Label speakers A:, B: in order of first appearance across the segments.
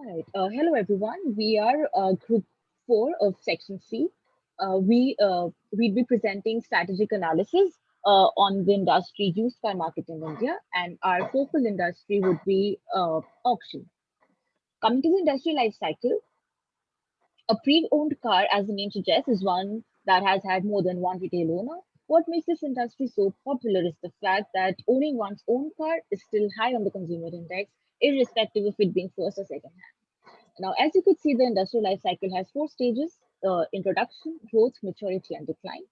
A: Right. Hello, everyone. We are Group 4 of Section C. We'd be presenting strategic analysis on the industry used car market in India, and our focal industry would be auction. Coming to the industry life cycle, a pre-owned car, as the name suggests, is one that has had more than one retail owner. What makes this industry so popular is the fact that owning one's own car is still high on the consumer index, irrespective of it being first or second. Now, as you could see, the industrial life cycle has four stages: introduction, growth, maturity, and decline.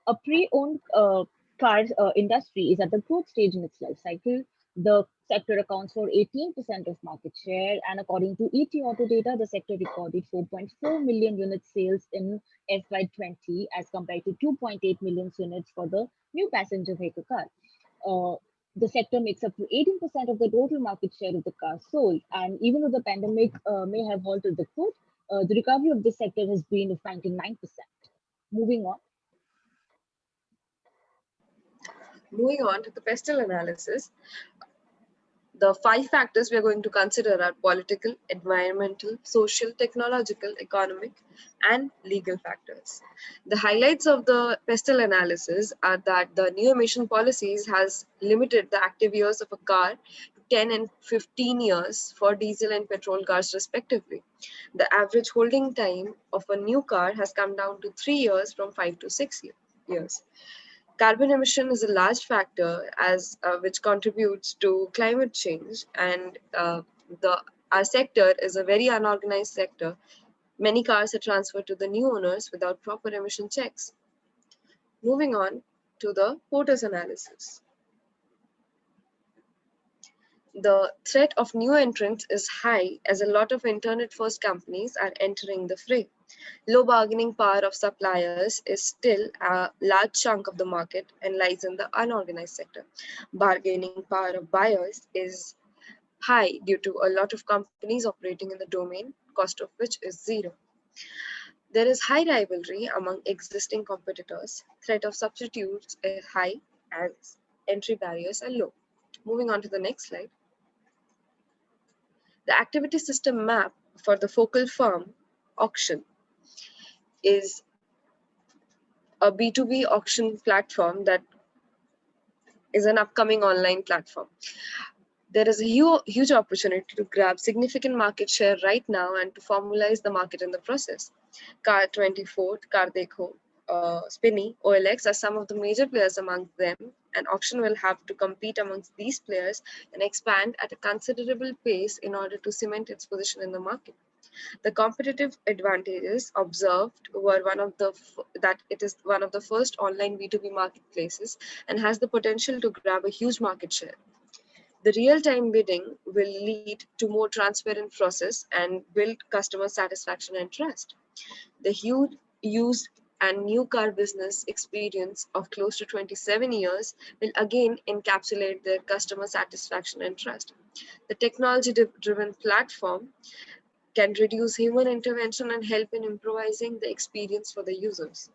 A: A pre-owned car industry is at the growth stage in its life cycle. The sector accounts for 18% of market share, and according to ET Auto data, the sector recorded 4.4 million unit sales in FY20 as compared to 2.8 million units for the new passenger vehicle car. Uh, the sector makes up to 18% of the total market share of the cars sold. And even though the pandemic may have halted the growth, the recovery of this sector has been of 99%. Moving on.
B: Moving on to the pestle analysis, the 5 factors we are going to consider are political, environmental, social, technological, economic, and legal factors. The highlights of the pestle analysis are that the new emission policies has limited the active years of a car to 10 and 15 years for diesel and petrol cars respectively. The average holding time of a new car has come down to 3 years from 5 to 6 years. Carbon emission is a large factor as which contributes to climate change, and the our sector is a very unorganized sector. Many cars are transferred to the new owners without proper emission checks. Moving on to the POTUS analysis. The threat of new entrants is high as a lot of internet-first companies are entering the fray. Low bargaining power of suppliers is still a large chunk of the market and lies in the unorganized sector. Bargaining power of buyers is high due to a lot of companies operating in the domain, cost of which is zero. There is high rivalry among existing competitors. Threat of substitutes is high as entry barriers are low. Moving on to the next slide. The activity system map for the focal firm auction is a B2B auction platform that is an upcoming online platform. There is a huge opportunity to grab significant market share right now and to formalize the market in the process. Car24, Cardekho, Spinny, OLX are some of the major players among them, and auction will have to compete amongst these players and expand at a considerable pace in order to cement its position in the market. The competitive advantages observed were that it is one of the first online B2B marketplaces and has the potential to grab a huge market share. The real-time bidding will lead to more transparent process and build customer satisfaction and trust. The huge used and new car business experience of close to 27 years will again encapsulate their customer satisfaction and trust. The technology-driven platform can reduce human intervention and help in improvising the experience for the users.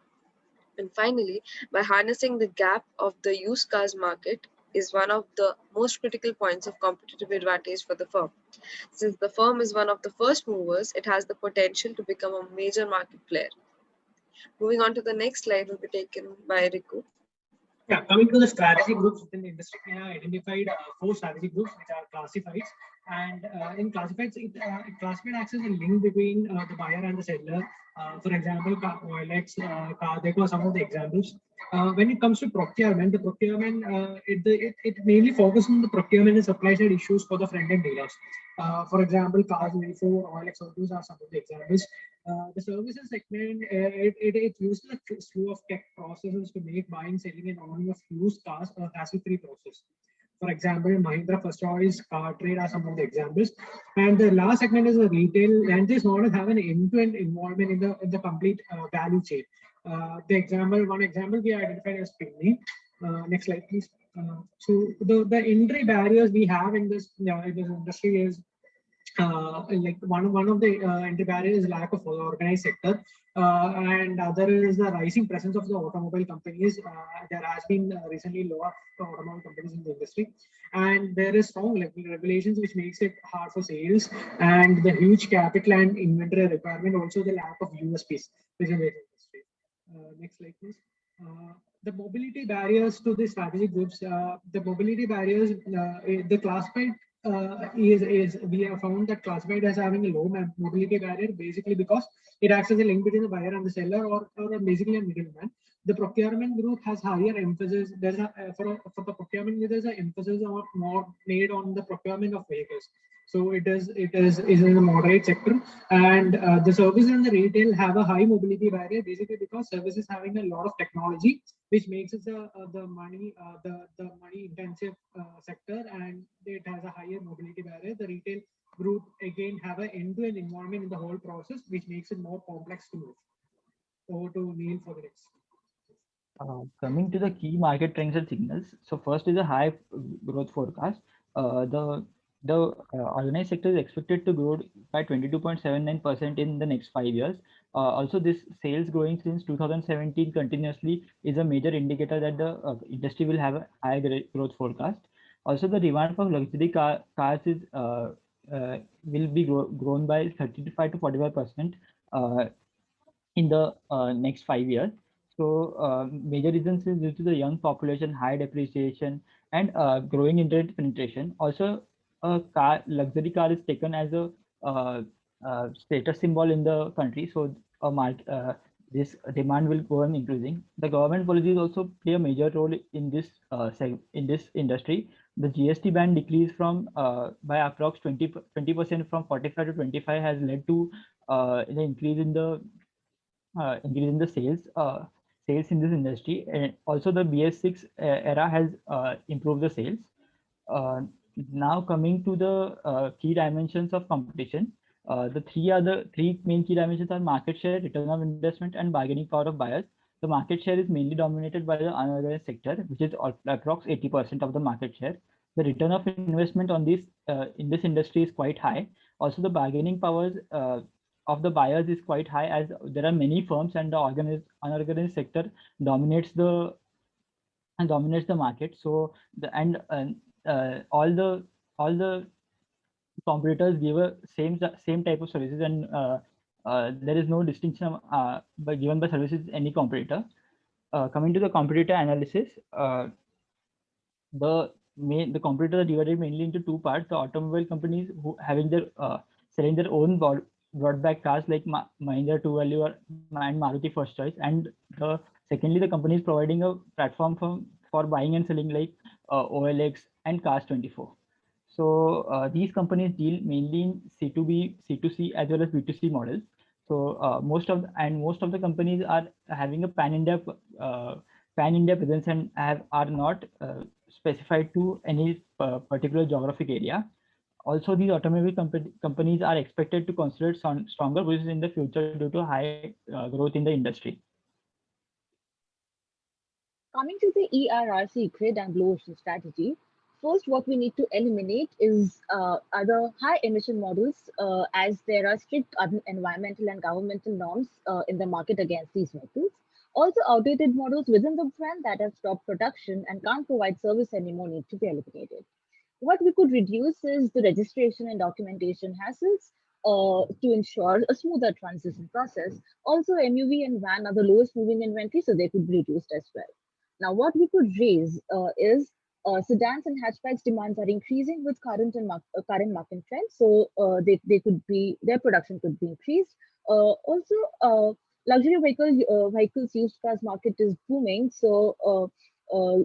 B: And finally, by harnessing the gap of the used cars market is one of the most critical points of competitive advantage for the firm. Since the firm is one of the first movers, it has the potential to become a major market player. Moving on to the next slide will be taken by Riku.
C: Yeah, coming to the strategy groups within the industry, we have identified 4 strategy groups which are classifieds. And in classifieds, classified acts as a link between the buyer and the seller. For example, OLX, Cardeco are some of the examples. When it comes to procurement, the procurement, it mainly focuses on the procurement and supply side issues for the front-end dealers. For example, Cars24, OLX Autos are some of the examples. The services segment, it uses a slew of tech processes to make buying, selling, and owning of used cars a hassle-free process. For example, Mahindra First Choice, Car Trade are some of the examples. And the last segment is the retail, and these models have an end-to-end involvement in the complete value chain. One example we identified as Spinny. Next slide, please. So the entry barriers we have in this industry is like one of the entry barriers is lack of organized sector, and other is the rising presence of the automobile companies. There has been recently lot of automobile companies in the industry, and there is strong regulations which makes it hard for sales, and the huge capital and inventory requirement, also the lack of USPs within the industry. Next slide, please. The mobility barriers to the strategic groups. The mobility barriers, the classified is we have found that classified as having a low mobility barrier, basically because it acts as a link between the buyer and the seller, or basically a middleman. The procurement group has higher emphasis. There's for the procurement, there's an emphasis on more made on the procurement of vehicles. So it is in a moderate sector, and the services and the retail have a high mobility barrier, basically because services having a lot of technology, which makes it the money intensive sector, and it has a higher mobility barrier. The retail group again have an end-to-end involvement in the whole process, which makes it more complex to move. Over to Neil for the next.
D: Coming to the key market trends and signals. So first is a high growth forecast. The organized sector is expected to grow by 22.79% in the next 5 years. Also, this sales growing since 2017 continuously is a major indicator that the industry will have a high growth forecast. Also, the demand for luxury cars is will be grown by 35 to 45% in the next 5 years. So major reasons is due to the young population, high depreciation, and growing internet penetration. Also, luxury car is taken as a status symbol in the country. So this demand will go on increasing. The government policies also play a major role in this industry. The GST ban decrease from by approx 20% from 45 to 25 has led to the increase in the sales in this industry, and also the BS6 era has improved the sales. Now coming to the key dimensions of competition, the three main key dimensions are market share, return of investment, and bargaining power of buyers. The market share is mainly dominated by the unorganized sector, which is approx 80% of the market share. The return of investment on this in this industry is quite high. Also, the bargaining powers of the buyers is quite high, as there are many firms, and the unorganized sector dominates the market. So all the competitors give a same type of services, and there is no distinction given by services any competitor. Coming to the competitor analysis, the competitors are divided mainly into two parts: the automobile companies who having their selling their own broadback cars like Mahindra True Value and Maruti First Choice, and secondly, the companies providing a platform for buying and selling like OLX and Cars24. So these companies deal mainly in C2B, C2C as well as B2C models. So most of the companies are having a pan-India presence and are not specified to any particular geographic area. Also, these automobile companies are expected to consider stronger positions in the future due to high growth in the industry.
A: Coming to the ERRC grid and blue ocean strategy, first what we need to eliminate is other high emission models, as there are strict environmental and governmental norms in the market against these vehicles. Also, outdated models within the brand that have stopped production and can't provide service anymore need to be eliminated. What we could reduce is the registration and documentation hassles to ensure a smoother transition process. Also, MUV and van are the lowest moving inventory, so they could be reduced as well. Now, what we could raise is sedans and hatchbacks demands are increasing with current market trends, so they could be, their production could be increased. Also, luxury vehicles used cars market is booming, so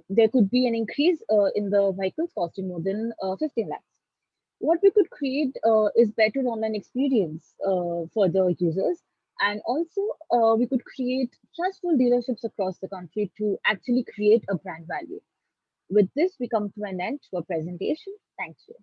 A: there could be an increase in the vehicles costing more than 15 lakhs. What we could create is better online experience for the users, and also we could create trustful dealerships across the country to actually create a brand value. With this, we come to an end to our presentation. Thank you.